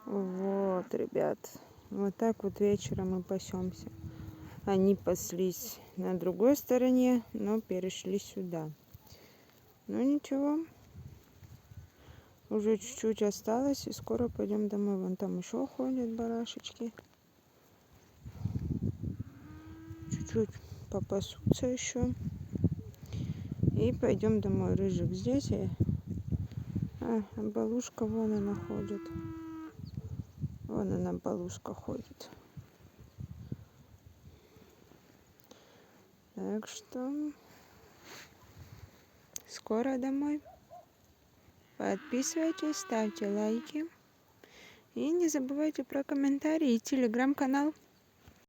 Вот, ребят, вот так вот вечером мы пасемся. Они паслись на другой стороне, но перешли сюда. Ну ничего, уже чуть-чуть осталось, и скоро пойдем домой. Вон там еще ходят барашечки. Чуть-чуть попасутся еще. И пойдем домой. Рыжик здесь. Балушка вон она ходит. Вон она, балушка, ходит. Так что скоро домой. Подписывайтесь, ставьте лайки. И не забывайте про комментарии и телеграм-канал.